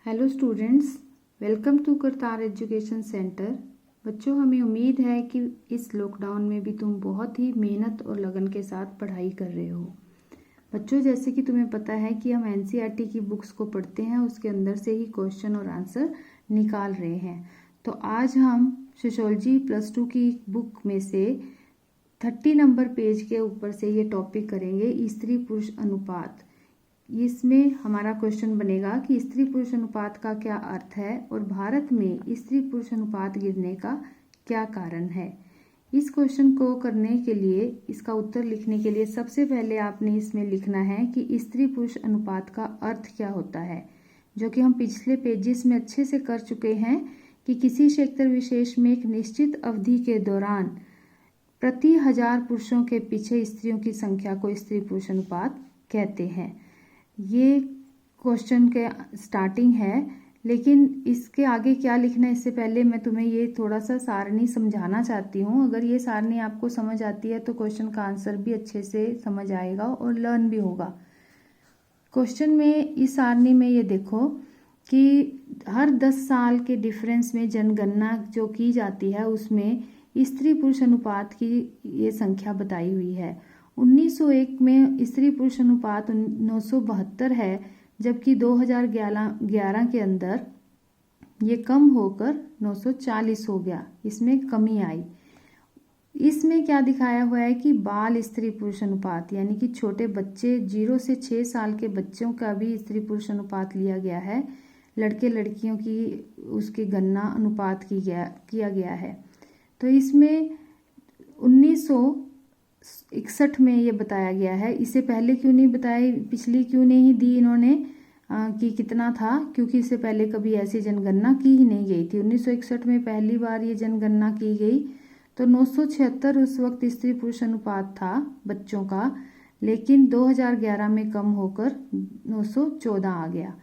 Hello students, welcome to Kartar education centre. बच्चों, हमें उम्मीद है कि इस लॉकडाउन में भी तुम बहुत ही मेहनत और लगन के साथ पढ़ाई कर रहे हो। बच्चों, जैसे कि तुम्हें पता है कि हम एनसीईआरटी की बुक्स को पढ़ते हैं, उसके अंदर से ही क्वेश्चन और आंसर निकाल रहे हैं। तो आज हम सोशियोलॉजी +2 की बुक में से 30 नंबर पेज के ऊपर से ये टॉपिक करेंगे, स्त्री पुरुष अनुपात। इसमें हमारा क्वेश्चन बनेगा कि स्त्री पुरुष अनुपात का क्या अर्थ है और भारत में स्त्री पुरुष अनुपात गिरने का क्या कारण है। इस क्वेश्चन को करने के लिए, इसका उत्तर लिखने के लिए सबसे पहले आपने इसमें लिखना है कि स्त्री पुरुष अनुपात का अर्थ क्या होता है, जो कि हम पिछले पेजेस में अच्छे से कर चुके हैं कि किसी क्षेत्र विशेष में एक निश्चित अवधि के दौरान प्रति 1000 पुरुषों के पीछे स्त्रियों की संख्या को स्त्री पुरुष अनुपात कहते हैं। ये क्वेश्चन के स्टार्टिंग है, लेकिन इसके आगे क्या लिखना है इससे पहले मैं तुम्हें ये थोड़ा सा सारणी समझाना चाहती हूँ। अगर ये सारणी आपको समझ आती है तो क्वेश्चन का आंसर भी अच्छे से समझ आएगा और लर्न भी होगा। क्वेश्चन में इस सारणी में ये देखो कि हर 10 साल के डिफरेंस में जनगणना जो की जाती है उसमें स्त्री पुरुष अनुपात की ये संख्या बताई हुई है। 1901 में स्त्री पुरुष अनुपात 972 है, जबकि 2011 के अंदर ये कम होकर 940 हो गया, इसमें कमी आई। इसमें क्या दिखाया हुआ है कि बाल स्त्री पुरुष अनुपात, यानी कि छोटे बच्चे 0 से 6 साल के बच्चों का भी स्त्री पुरुष अनुपात लिया गया है। लड़के लड़कियों की उसकी गणना अनुपात किया गया है। तो इसमें 1961 में ये बताया गया है। इससे पहले क्यों नहीं बताया, पिछली क्यों नहीं दी इन्होंने कि कितना था, क्योंकि इससे पहले कभी ऐसी जनगणना की ही नहीं गई थी। 1961 में पहली बार ये जनगणना की गई। तो 976 उस वक्त स्त्री पुरुष अनुपात था बच्चों का, लेकिन 2011 में कम होकर 914 आ गया।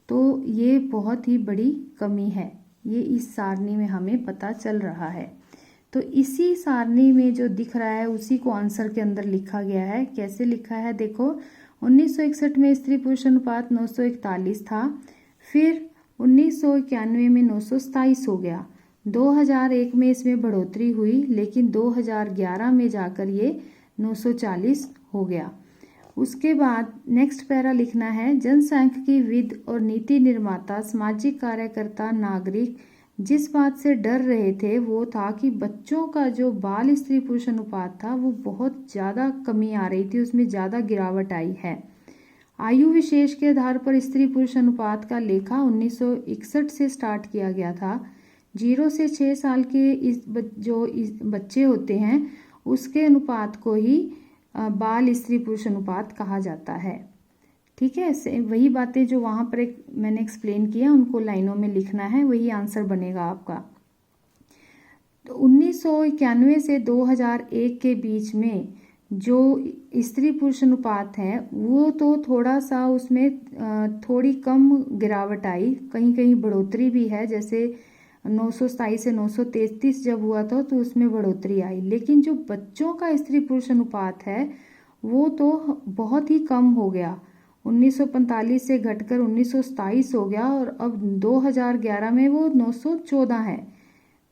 तो ये बहुत ही बड़ी कमी है, ये इस सारणी में हमें पता चल रहा है। तो इसी सारणी में जो दिख रहा है उसी को आंसर के अंदर लिखा गया है। कैसे लिखा है देखो, 1961 में स्त्री पुरुष अनुपात 941 था, फिर 1991 में 927 हो गया, 2001 में इसमें बढ़ोतरी हुई, लेकिन 2011 में जाकर ये 940 हो गया। उसके बाद नेक्स्ट पैरा लिखना है, जनसांख्यिकी और नीति निर्माता, सामाजिक कार्यकर्ता, नागरिक जिस बात से डर रहे थे वो था कि बच्चों का जो बाल स्त्री पुरुष अनुपात था वो बहुत ज़्यादा कमी आ रही थी, उसमें ज़्यादा गिरावट आई है। आयु विशेष के आधार पर स्त्री पुरुष अनुपात का लेखा 1961 से स्टार्ट किया गया था। 0 से 6 साल के जो बच्चे होते हैं उसके अनुपात को ही बाल स्त्री पुरुष अनुपात कहा जाता है। ठीक है, वही बातें जो वहाँ पर मैंने एक्सप्लेन किया उनको लाइनों में लिखना है, वही आंसर बनेगा आपका। तो 1991 से 2001 के बीच में जो स्त्री पुरुष अनुपात है वो तो थोड़ा सा उसमें थोड़ी कम गिरावट आई, कहीं कहीं बढ़ोतरी भी है। जैसे 927 से 933 जब हुआ था तो उसमें बढ़ोतरी आई, लेकिन जो बच्चों का स्त्री पुरुष अनुपात है वो तो बहुत ही कम हो गया। 1945 से घटकर 1927 हो गया और अब 2011 में वो 914 है।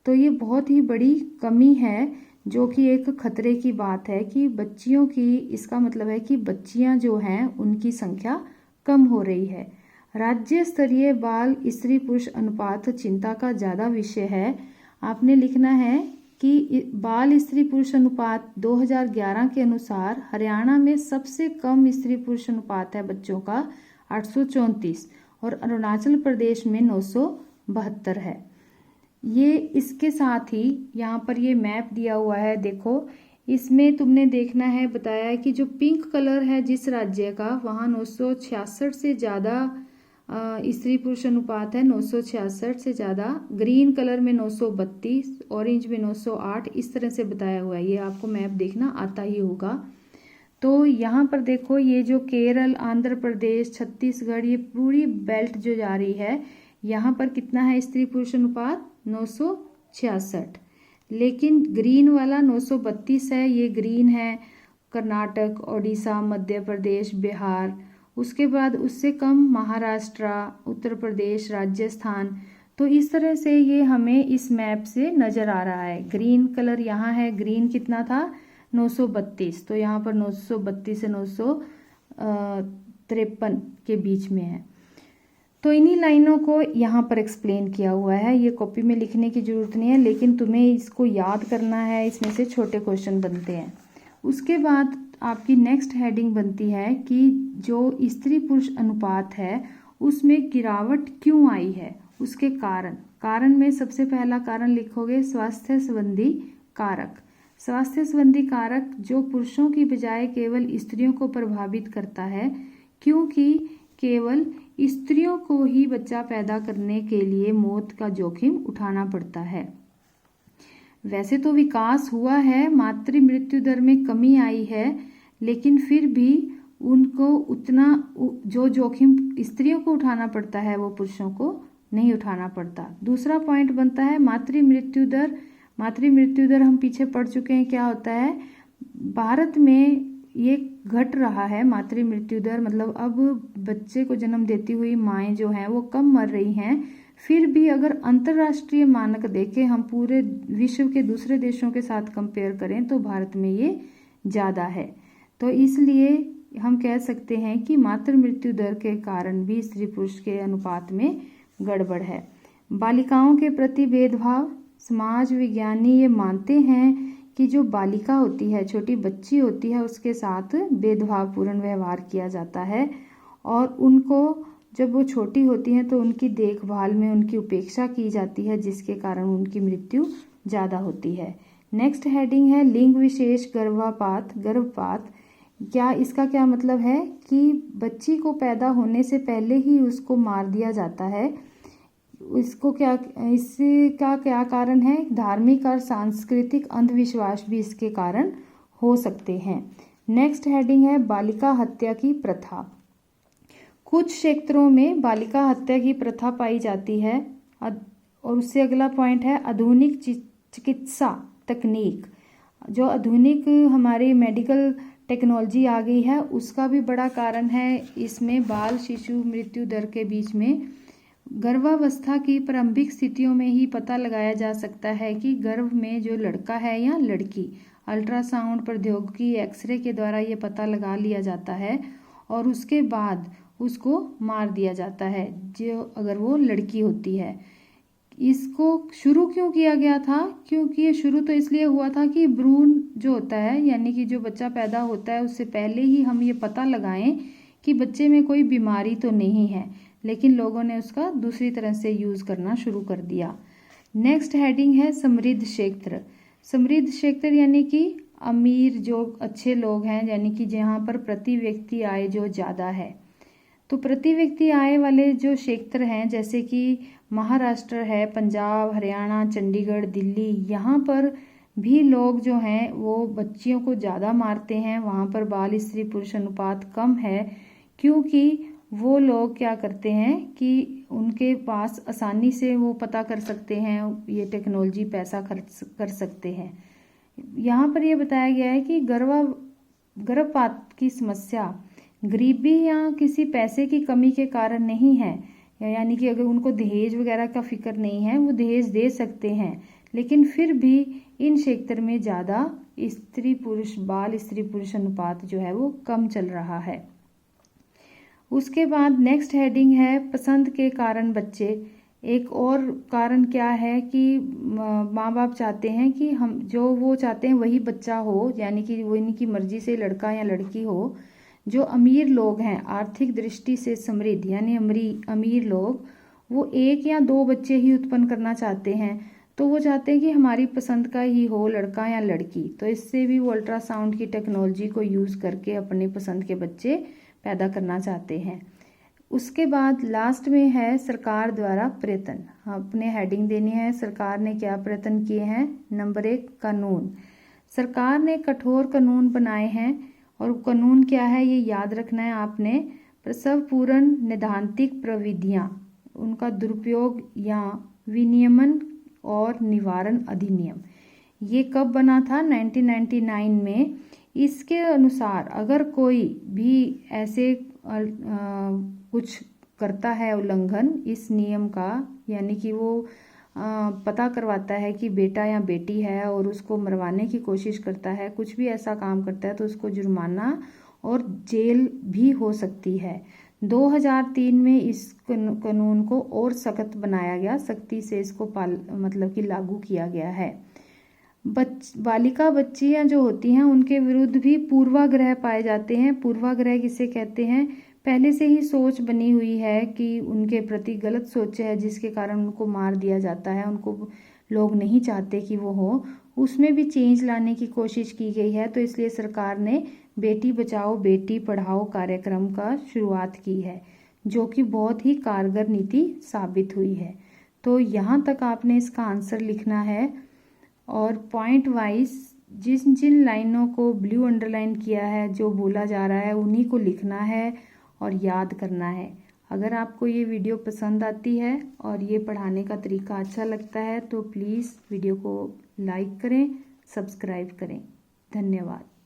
तो ये बहुत ही बड़ी कमी है, जो कि एक खतरे की बात है कि बच्चियों की, इसका मतलब है कि बच्चियां जो हैं उनकी संख्या कम हो रही है। राज्य स्तरीय बाल स्त्री पुरुष अनुपात चिंता का ज़्यादा विषय है। आपने लिखना है कि बाल स्त्री पुरुष अनुपात 2011 के अनुसार हरियाणा में सबसे कम स्त्री पुरुष अनुपात है बच्चों का 834 और अरुणाचल प्रदेश में 972 है। ये इसके साथ ही यहाँ पर ये मैप दिया हुआ है, देखो इसमें तुमने देखना है, बताया है कि जो पिंक कलर है जिस राज्य का, वहाँ 966 से ज़्यादा स्त्री पुरुष अनुपात है, 966 से ज़्यादा। ग्रीन कलर में 932, ऑरेंज में 908, इस तरह से बताया हुआ है। ये आपको मैप देखना आता ही होगा। तो यहाँ पर देखो, ये जो केरल, आंध्र प्रदेश, छत्तीसगढ़, ये पूरी बेल्ट जो जा रही है, यहाँ पर कितना है स्त्री पुरुष अनुपात 966, लेकिन ग्रीन वाला 932 है। ये ग्रीन है कर्नाटक, ओडिशा, मध्य प्रदेश, बिहार उसके बाद उससे कम महाराष्ट्र, उत्तर प्रदेश, राजस्थान। तो इस तरह से ये हमें इस मैप से नज़र आ रहा है। ग्रीन कलर यहाँ है, ग्रीन कितना था 932, तो यहाँ पर 932 से 953 के बीच में है। तो इन्हीं लाइनों को यहाँ पर एक्सप्लेन किया हुआ है। ये कॉपी में लिखने की ज़रूरत नहीं है, लेकिन तुम्हें इसको याद करना है, इसमें से छोटे क्वेश्चन बनते हैं। उसके बाद आपकी नेक्स्ट हेडिंग बनती है कि जो स्त्री पुरुष अनुपात है उसमें गिरावट क्यों आई है, उसके कारण में सबसे पहला कारण लिखोगे स्वास्थ्य संबंधी कारक। स्वास्थ्य संबंधी कारक जो पुरुषों की बजाय केवल स्त्रियों को प्रभावित करता है, क्योंकि केवल स्त्रियों को ही बच्चा पैदा करने के लिए मौत का जोखिम उठाना पड़ता है। वैसे तो विकास हुआ है, मातृ मृत्यु दर में कमी आई है, लेकिन फिर भी उनको उतना जो जोखिम स्त्रियों को उठाना पड़ता है वो पुरुषों को नहीं उठाना पड़ता। दूसरा पॉइंट बनता है मातृ मृत्यु दर। मातृ मृत्यु दर हम पीछे पढ़ चुके हैं, क्या होता है भारत में ये घट रहा है। मातृ मृत्यु दर मतलब अब बच्चे को जन्म देती हुई माएँ जो हैं वो कम मर रही हैं। फिर भी अगर अंतर्राष्ट्रीय मानक देखें, हम पूरे विश्व के दूसरे देशों के साथ कंपेयर करें तो भारत में ये ज़्यादा है। तो इसलिए हम कह सकते हैं कि मातृ मृत्यु दर के कारण भी स्त्री पुरुष के अनुपात में गड़बड़ है। बालिकाओं के प्रति भेदभाव, समाज विज्ञानी ये मानते हैं कि जो बालिका होती है, छोटी बच्ची होती है, उसके साथ भेदभावपूर्ण व्यवहार किया जाता है और उनको जब वो छोटी होती हैं तो उनकी देखभाल में उनकी उपेक्षा की जाती है, जिसके कारण उनकी मृत्यु ज़्यादा होती है। नेक्स्ट हेडिंग है लिंग विशेष गर्भपात। क्या इसका क्या मतलब है कि बच्ची को पैदा होने से पहले ही उसको मार दिया जाता है। इसका क्या कारण है, धार्मिक और सांस्कृतिक अंधविश्वास भी इसके कारण हो सकते हैं। नेक्स्ट हेडिंग है बालिका हत्या की प्रथा। कुछ क्षेत्रों में बालिका हत्या की प्रथा पाई जाती है। और उससे अगला पॉइंट है आधुनिक चिकित्सा तकनीक। जो आधुनिक हमारी मेडिकल टेक्नोलॉजी आ गई है उसका भी बड़ा कारण है इसमें बाल शिशु मृत्यु दर के बीच में। गर्भावस्था की प्रारंभिक स्थितियों में ही पता लगाया जा सकता है कि गर्भ में जो लड़का है या लड़की। अल्ट्रासाउंड प्रौद्योगिकी, एक्सरे के द्वारा ये पता लगा लिया जाता है और उसके बाद उसको मार दिया जाता है जो अगर वो लड़की होती है। इसको शुरू क्यों किया गया था, क्योंकि ये शुरू तो इसलिए हुआ था कि भ्रूण जो होता है यानी कि जो बच्चा पैदा होता है उससे पहले ही हम ये पता लगाएं कि बच्चे में कोई बीमारी तो नहीं है, लेकिन लोगों ने उसका दूसरी तरह से यूज़ करना शुरू कर दिया। नेक्स्ट हेडिंग है समृद्ध क्षेत्र। समृद्ध क्षेत्र यानी कि अमीर जो अच्छे लोग हैं, यानी कि जहाँ पर प्रति व्यक्ति आय जो ज़्यादा है। तो प्रति व्यक्ति आय वाले जो क्षेत्र हैं जैसे कि महाराष्ट्र है, पंजाब, हरियाणा, चंडीगढ़, दिल्ली, यहाँ पर भी लोग जो हैं वो बच्चियों को ज़्यादा मारते हैं। वहाँ पर बाल स्त्री पुरुष अनुपात कम है क्योंकि वो लोग क्या करते हैं कि उनके पास आसानी से वो पता कर सकते हैं, ये टेक्नोलॉजी पैसा खर्च कर सकते हैं। यहाँ पर ये बताया गया है कि गर्भपात की समस्या गरीबी या किसी पैसे की कमी के कारण नहीं है, यानी कि अगर उनको दहेज वगैरह का फिक्र नहीं है वो दहेज दे सकते हैं, लेकिन फिर भी इन क्षेत्र में ज़्यादा बाल स्त्री पुरुष अनुपात जो है वो कम चल रहा है। उसके बाद नेक्स्ट हेडिंग है पसंद के कारण बच्चे। एक और कारण क्या है कि माँ बाप चाहते हैं कि हम जो वो चाहते हैं वही बच्चा हो, यानी कि वो इनकी मर्जी से लड़का या लड़की हो। जो अमीर लोग हैं, आर्थिक दृष्टि से समृद्ध यानी अमीर लोग, वो 1 या 2 बच्चे ही उत्पन्न करना चाहते हैं। तो वो चाहते हैं कि हमारी पसंद का ही हो, लड़का या लड़की। तो इससे भी वो अल्ट्रासाउंड की टेक्नोलॉजी को यूज़ करके अपनी पसंद के बच्चे पैदा करना चाहते हैं। उसके बाद लास्ट में है सरकार द्वारा प्रयत्न। अपने हेडिंग देनी है सरकार ने क्या प्रयत्न किए हैं। नंबर 1 कानून। सरकार ने कठोर कानून बनाए हैं और कानून क्या है ये याद रखना है आपने। प्रसव पूर्ण नैदानिक प्रविधियाँ, उनका दुरुपयोग या विनियमन और निवारण अधिनियम। ये कब बना था 1999 में। इसके अनुसार अगर कोई भी ऐसे कुछ करता है उल्लंघन इस नियम का, यानी कि वो पता करवाता है कि बेटा या बेटी है और उसको मरवाने की कोशिश करता है, कुछ भी ऐसा काम करता है, तो उसको जुर्माना और जेल भी हो सकती है। 2003 में इस कानून को और सख्त बनाया गया, सख्ती से इसको मतलब कि लागू किया गया है। बालिका बच्चियां जो होती हैं उनके विरुद्ध भी पूर्वाग्रह पाए जाते हैं। पूर्वाग्रह किसे कहते हैं? पहले से ही सोच बनी हुई है कि उनके प्रति गलत सोच है, जिसके कारण उनको मार दिया जाता है, उनको लोग नहीं चाहते कि वो हो, उसमें भी चेंज लाने की कोशिश की गई है। तो इसलिए सरकार ने बेटी बचाओ बेटी पढ़ाओ कार्यक्रम का शुरुआत की है, जो कि बहुत ही कारगर नीति साबित हुई है। तो यहाँ तक आपने इसका आंसर लिखना है और पॉइंट वाइज जिन जिन लाइनों को ब्लू अंडरलाइन किया है, जो बोला जा रहा है, उन्हीं को लिखना है और याद करना है। अगर आपको ये वीडियो पसंद आती है और ये पढ़ाने का तरीका अच्छा लगता है तो प्लीज़ वीडियो को लाइक करें, सब्सक्राइब करें। धन्यवाद।